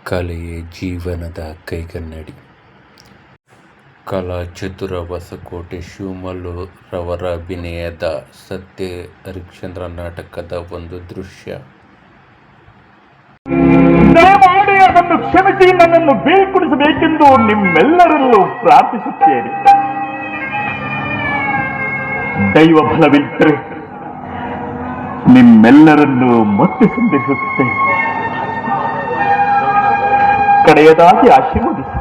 ಕಲೆಯೇ ಜೀವನದ ಕೈಗನ್ನಡಿ. ಕಲಾ ಚತುರ ಹೊಸಕೋಟೆ ಶಿವಮಲ್ಲು ರವರ ಅಭಿನಯದ ಸತ್ಯ ಹರಿಶ್ಚಂದ್ರ ನಾಟಕದ ಒಂದು ದೃಶ್ಯ. ದಯಮಾಡಿ ಅದನ್ನು ಕ್ಷಮಿಸಿ ನನ್ನನ್ನು ಬೇರ್ಪಡಿಸಬೇಕೆಂದು ನಿಮ್ಮೆಲ್ಲರಲ್ಲೂ ಪ್ರಾರ್ಥಿಸುತ್ತೇನೆ. ದೈವ ಬಲವಿದ್ದರೆ ನಿಮ್ಮೆಲ್ಲರನ್ನು ಮತ್ತೆ ಸಂಧಿಸುತ್ತೇನೆ. ಕಡೆಯದಾಗಿ ಆಶೀರ್ವದಿಸಿ.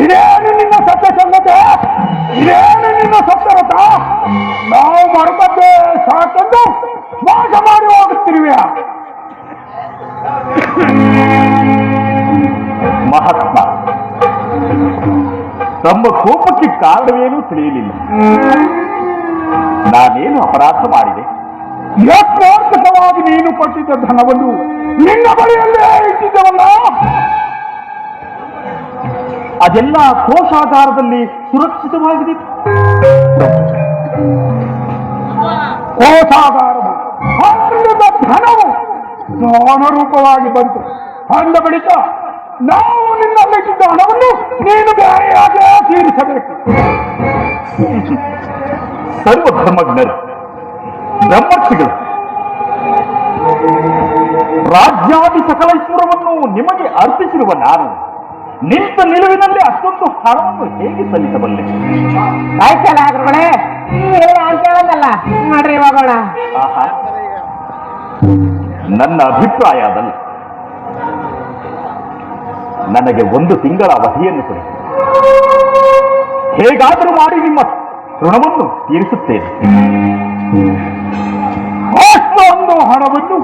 ಇದೇನು ನಿನ್ನ ಸತ್ಯಸಂಗತೆ, ಇದೇನು ನಿನ್ನ ಸತ್ಯರಥ? ನಾವು ಮರುಕದ್ದೆ ಸಾಕೆಂದು ಮೋಸ ಮಾಡಿ ಹೋಗುತ್ತಿರುವೆ. ಮಹಾತ್ಮ, ತಮ್ಮ ಕೋಪಕ್ಕೆ ಕಾರಣವೇನೂ ತಿಳಿಯಲಿಲ್ಲ. ನಾನೇನು ಅಪರಾಧ ಮಾಡಿದೆ? ಯತ್ನಾರ್ಥಕವಾಗಿ ನೀನು ಕೊಟ್ಟಿದ್ದ ಧನವನ್ನು ನಿನ್ನ ಬಳಿಯಲ್ಲೇ ಇಟ್ಟಿದ್ದವಲ್ಲ, ಅದೆಲ್ಲ ಕೋಶಾಗಾರದಲ್ಲಿ ಸುರಕ್ಷಿತವಾಗಿದೆ. ಕೋಶಾಗಾರವು ಹಣ್ಣದ ಧನವು ದಾನರೂಪವಾಗಿ ಬಂತು. ಅಂದ ಬಳಿಕ ನಾವು ನಿನ್ನಲ್ಲಿಟ್ಟಿದ್ದ ಹಣವನ್ನು ನೀನು ಬೇರೆಯಾಗೇ ತೀರಿಸಬೇಕು. ಸರ್ವಧರ್ಮಜ್ಞರು, ಬ್ರಹ್ಮರ್ಷಿಗಳು, ರಾಜ್ಯಾದಿ ಸಕಲೇಶ್ವರವನ್ನು ನಿಮಗೆ ಅರ್ಪಿಸಿರುವ ನಾನು ನಿಂತ ನಿಲುವಿನಲ್ಲಿ ಅಷ್ಟೊಂದು ಹಣವನ್ನು ಹೇಗೆ ಸಲ್ಲಿಸಬಲ್ಲೆ? ಆಯ್ತಲ್ಲ ಗುರುಗಳೇ, ಅಂತೇಳಲ್ಲ ಮಾಡ್ರಿ ಹೋಗೋಣ. ನನ್ನ ಅಭಿಪ್ರಾಯ ಅದಲ್ಲ. ನನಗೆ 1 ತಿಂಗಳ ಅವಧಿಯನ್ನು ಕೊಡಿ. ಹೇಗಾದರೂ ಮಾಡಿ ನಿಮ್ಮ ಋಣವನ್ನು ತೀರಿಸುತ್ತೇನೆ. ಅಷ್ಟೊಂದು ಹಣವನ್ನು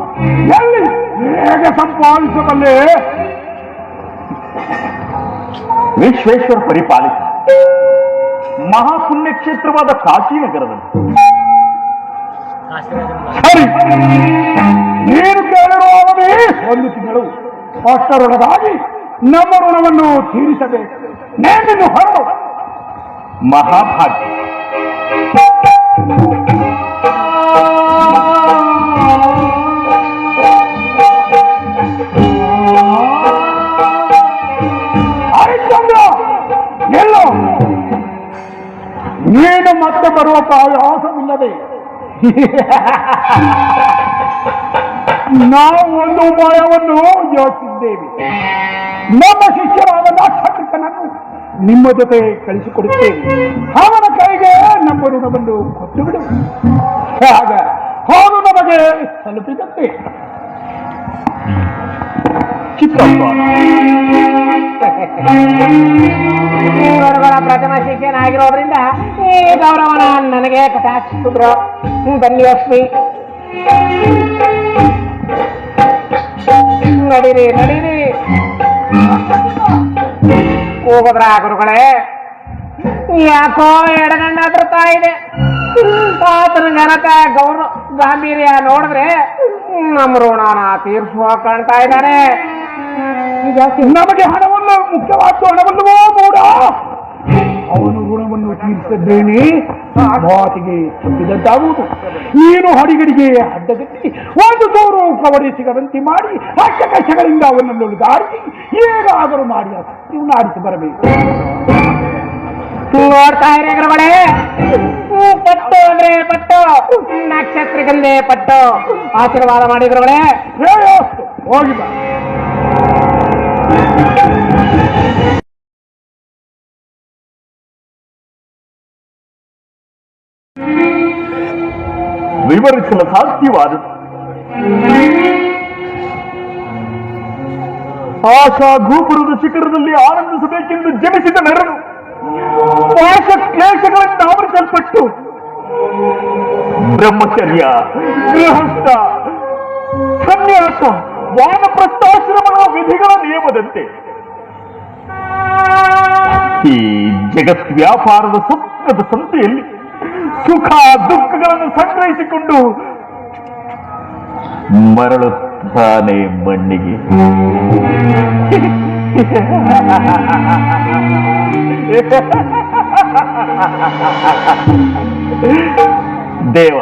ಎಲ್ಲಿ ಹೇಗೆ ಸಂಪಾದಿಸಬಲ್ಲೆ? ವಿಶ್ವೇಶ್ವರ ಪರಿಪಾಲಿತ ಮಹಾಪುಣ್ಯಕ್ಷೇತ್ರವಾದ ಕಾಶಿನಗರದಲ್ಲಿ. ಸರಿ, ನೀನು ಕೇಳಿರುವ ಅವಧಿ 1 ತಿಂಗಳು. ಅಷ್ಟರೊಳಗಾಗಿ ನಮ್ಮ ಋಣವನ್ನು ತೀರಿಸಬೇಕು. ನೇಮಿನ್ನು ಹೊರಡು. ಮಹಾಭಾಗ್ಯ. ಎಲ್ಲೋ ನೀನು ಮತ್ತೆ ಬರುವ ಪ್ರಯಾಸವಿಲ್ಲದೆ ನಾವು ಒಂದು ಉಪಾಯವನ್ನು ಯೋಚಿಸಿದ್ದೇವೆ. ನಮ್ಮ ಶಿಷ್ಯರಾದ ನಾಕ್ಷಕನನ್ನು ನಿಮ್ಮ ಜೊತೆ ಕಳಿಸಿಕೊಡುತ್ತೇವೆ. ಅವನ ಕೈಗೆ ನಮ್ಮ ಋಣವನ್ನು ಕೊಟ್ಟು ಬಿಡು. ಆಗ ಅವನು ನಮಗೆ ತಲುಪಿದಂತೆ. ಚಿಕ್ಕಪ್ಪ ಗುರುಗಳ ಪ್ರಥಮ ಶಿಷ್ಯನಾಗಿರೋದ್ರಿಂದ ಈ ಗೌರವನ ನನಗೆ ಕಟಾಕ್ಷಿಸಿದ್ರು. ಬನ್ನಿ ಲಕ್ಷ್ಮಿ, ನಡೀರಿ ನಡೀರಿ. ಹೋಗೋದ್ರ ಗುರುಗಳೇ? ಯಾಕೋ ಎಡಗಣ್ಣ ಹತ್ರತಾ ಇದೆ. ಆತನ ಘನತೆ ಗೌರವ ಗಾಂಭೀರ್ಯ ನೋಡಿದ್ರೆ ನಮ್ಮ ಋಣನ ತೀರ್ಸುವ ಕಾಣ್ತಾ ಇದ್ದಾನೆ. ನಮಗೆ ಹಣವನ್ನು ಮುಖ್ಯವಾದ ಹಣವನ್ನು ಮೂಡ ಅವನು ಋಣವನ್ನು ತೀರಿಸಿದ್ದೇನೆ. ಮಾತಿಗೆ ತಪ್ಪಿದಂತಾಗುವುದು. ನೀನು ಹಡಿಗಡಿಗೆ ಅಡ್ಡಗಟ್ಟಿ 1 ಚೂರು ಕವಡಿ ಸಿಗದಂತೆ ಮಾಡಿ ಕಷ್ಟಗಳಿಂದ ಅವನನ್ನು ಗಾಡಿಸಿ ಹೇಗಾದರೂ ಮಾಡಿ ಇವನು ಆಡಿಸಿ ಬರಬೇಕು. ನೋಡ್ತಾ ಇರಿ ಗುರುಗಳೇ, ಪಟ್ಟು ಅಂದ್ರೆ ಪಟ್ಟು, ನಕ್ಷತ್ರಗಲ್ಲೇ ಪಟ್ಟು. ಆಶೀರ್ವಾದ ಮಾಡಿ ಗುರುಗಳೇ. ಹೋಗಿ ಬಾ. ವಿವರಿಸಲು ಸಾಧ್ಯವಾದದು. ಆಶಾ ಗೋಪುರದ ಶಿಖರದಲ್ಲಿ ಆನಂದಿಸಬೇಕೆಂದು ಜನಿಸಿದ ನರನು ಪಾಶ ಕ್ಲೇಶಗಳಿಂದ ಆವರಿಸಲ್ಪಟ್ಟು ಬ್ರಹ್ಮಚರ್ಯ, ಗೃಹಸ್ಥ, ಸನ್ಯಾಸ, ವಾನಪ್ರಸ್ಥಾಶ್ರಮದ ವಿಧಿಗಳ ನಿಯಮದಂತೆ ಈ ಜಗತ್ ವ್ಯಾಪಾರದ ಸ್ವಪ್ನದ ಸಂತೆಯಲ್ಲಿ ಸುಖ ದುಃಖಗಳನ್ನು ಸಂಗ್ರಹಿಸಿಕೊಂಡು ಮರಳುತ್ತಾನೆ ಮಣ್ಣಿಗೆ. ದೇವ,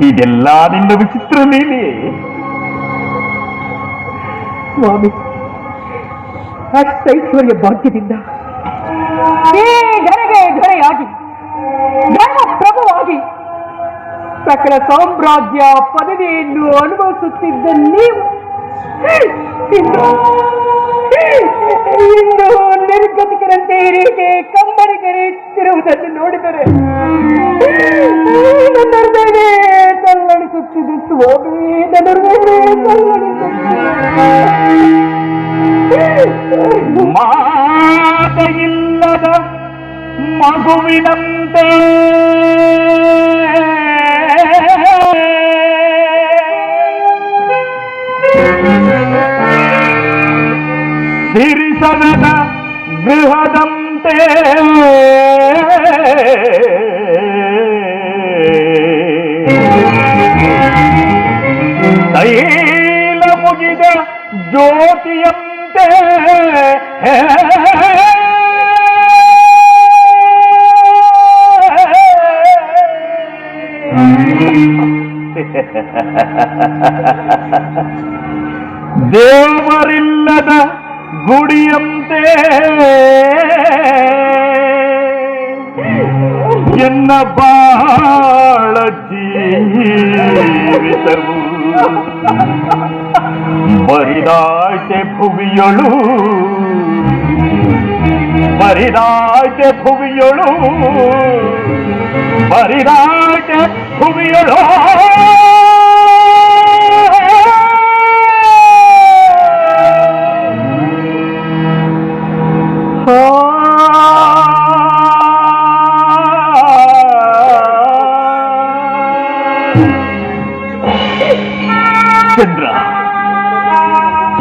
ಇದೆಲ್ಲ ನಿನ್ನ ವಿಚಿತ್ರ ಲೀಲೆ. ಸ್ವಾಮಿ, ಅಷ್ಟೈಶ್ವರ್ಯ ಭಾಗ್ಯದಿಂದ ಈ ಧರೆಗೆ ಧರೆಯಾಗಿ ಧರ್ಮ ಪ್ರಭುವಾಗಿ ಸಕಲ ಸಾಮ್ರಾಜ್ಯ ಪದವಿಯನ್ನು ಅನುಭವಿಸುತ್ತಿದ್ದ ನೀವು ಇಂದು ನಿರ್ಗತಿಕರಂತೆ ಈ ರೀತಿ ಕಂಬರಿಗರಿಯುತ್ತಿರುವುದನ್ನು ನೋಡಿದರೆ ನನ್ನ ಹೃದಯವೇ ತಲ್ಲಣಿಸುತ್ತಿದೆ ಸ್ವಾಮಿ, ನನ್ನ ಹೃದಯವೇ ತಲ್ಲಣಿಸುತ್ತಿದೆ. ಮಾತೆಯಿಲ್ಲದ ಮಗುವಿನಂತೆ ಸಿರಿಸರದ ಗೃಹದಂತೆ ತೈಲ ಮುಗಿದ ಜ್ಯೋತಿಯಂತೆ ದೇವರಿಲ್ಲದ ಗುಡಿಯಂತೆ ಎನ್ನ ಬಾಳ ಜೀವಿತವು ಬರಿದಾಯ್ತೆ ಭುವಿಯೊಳು, ಬರಿದಾಯ್ತೆ ಭುವಿಯೊಳು, ಬರಿದಾಯ್ತೆ ಭುವಿಯೊಳು. ಚಂದ್ರ,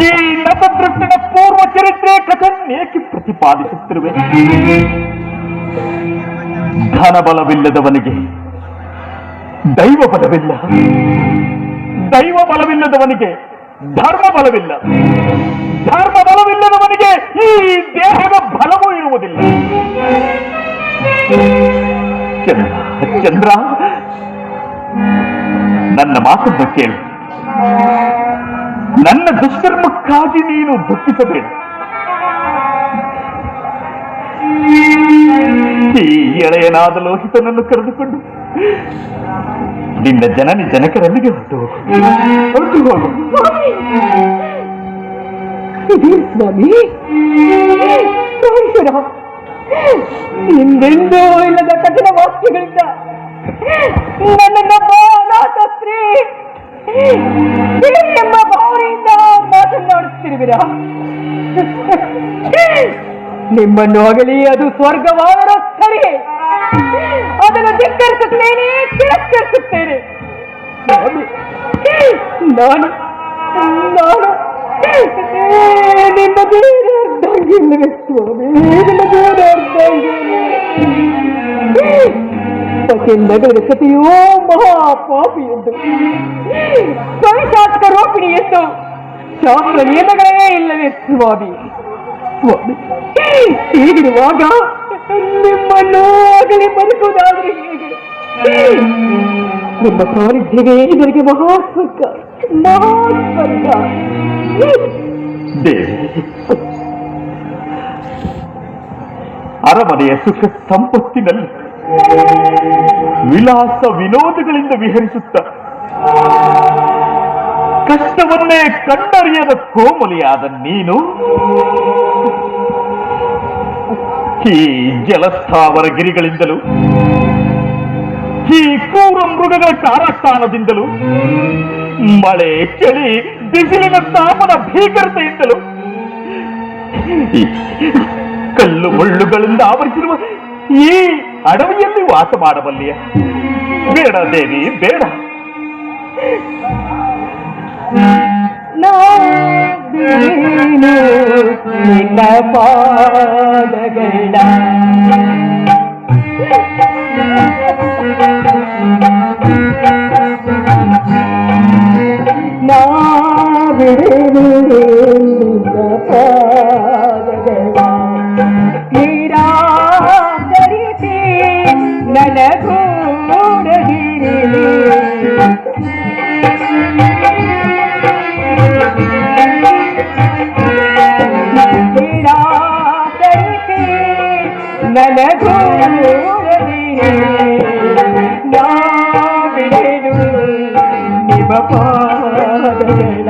ಈ ನವದೃಷ್ಟನ ಪೂರ್ವ ಚರಿತ್ರೆ ಕಥನ್ನೇಕೆ ಪ್ರತಿಪಾದಿಸುತ್ತಿರುವೆ? ಧನ ಬಲವಿಲ್ಲದವನಿಗೆ ದೈವ ಬಲವಿಲ್ಲ, ದೈವ ಬಲವಿಲ್ಲದವನಿಗೆ ಧರ್ಮ ಬಲವಿಲ್ಲ, ಧರ್ಮ ಬಲವಿಲ್ಲದವನಿಗೆ ಈ ದೇಹದ ಬಲವೂ ಇರುವುದಿಲ್ಲ. ಚಂದ್ರ, ಚಂದ್ರ, ನನ್ನ ಮಾತನ್ನು ಕೇಳು. ನನ್ನ ದುಷ್ಕರ್ಮಕ್ಕಾಗಿ ನೀನು ದುಃಖಿಸಬೇಡ. ಈ ಎಳೆಯನಾದ ಲೋಹಿತನನ್ನು ಕರೆದುಕೊಂಡು ನಿನ್ನ ಜನನಿ ಜನಕರಲ್ಲಿಗೆ ಹೊರಟು ಹೋಗು. ಸ್ವಾಮಿ, ಹಿಂದೆಂದೂ ಇಲ್ಲದ ಕಠಿಣ ವಾಕ್ಯಗಳಿಂದ ನನ್ನನ್ನೊಬ್ಬ ಅನಾಥ ಸ್ತ್ರೀ ಎಂಬ ಭಾವನೆಯಿಂದ ಮಾತನಾಡುತ್ತಿರುವಿರಾ? ನಿಮ್ಮನ್ನು ಆಗಲಿ ಅದು ಸ್ವರ್ಗವಾದರೂ ಸರಿ, ಅದನ್ನು ಧಿಕ್ಕರಿಸುತ್ತೇನೆ, ತಿರಸ್ಕರಿಸುತ್ತೇನೆ. ನಾನು ನಾನು ನಿಮ್ಮ ಬೇರೆ ಅರ್ಧಾಂಗಿಲ್ಲವೇ ಸ್ವಾಮಿ, ನಿಮ್ಮ ಬೇರೆ ಅರ್ಧಾಂಗಿಲ್ಲ. ಸತಿಯೋ ಮಹಾಪಾಪಿ ಎಂದು, ಕವಿಶಾಸ್ತ್ರ ರೋಪಿಣಿ ಎಂದು ಶಾಸ್ತ್ರ ನಿಯಮಗಳೇ ಇಲ್ಲವೇ ಸ್ವಾಮಿ? ಸ್ವಾಮಿ, ಹೀಗಿರುವಾಗ ನಿಮ್ಮನ್ನು ಆಗಲಿ ಬದುಕುವುದಾದ್ರೆ ಹೇಗೆ? ನಿಮ್ಮ ಸಾನ್ನಿಧ್ಯವೇ ಇದರಿಗೆ ಮಹಾಸ್ವರ್ಗ, ಮಹಾಸ್ವರ್ಗ. ದೇವಿ, ಅರಮನೆಯ ಸುಖ ಸಂಪತ್ತಿನಲ್ಲಿ ವಿಲಾಸ ವಿನೋದಗಳಿಂದ ವಿಹರಿಸುತ್ತ ಕಷ್ಟವನ್ನೇ ಕಂಡರಿಯದ ಕೋಮಲಿಯಾದ ನೀನು ಈ ಜಲಸ್ಥಾವರ ಗಿರಿಗಳಿಂದಲೂ ಈ ಕ್ರೂರ ಮೃಗಗಳ ಕಾರಸ್ಥಾನದಿಂದಲೂ ಮಳೆ ಚಳಿ ಬಿಸಿಲಿನ ತಾಪನ ಭೀಕರತೆಯಿಂದಲೂ ಈ ಕಲ್ಲು ಮುಳ್ಳುಗಳಿಂದ ಆವರಿಸಿರುವ ಈ ಅಡವಿಯಲ್ಲಿ ವಾಸ ಮಾಡಬಲ್ಲಿಯ? ಬೇಡ ದೇವಿ, ಬೇಡ. ನಿರಾಕರಿಸಿ ನನಗೂಡದಿರಿ ನಿರಾಕರಿಸಿ ನನಗೂಡದಿರಿ ನಾ ಬಿಡೆನು ನಿಮ್ಮ ಪಾದಗಳ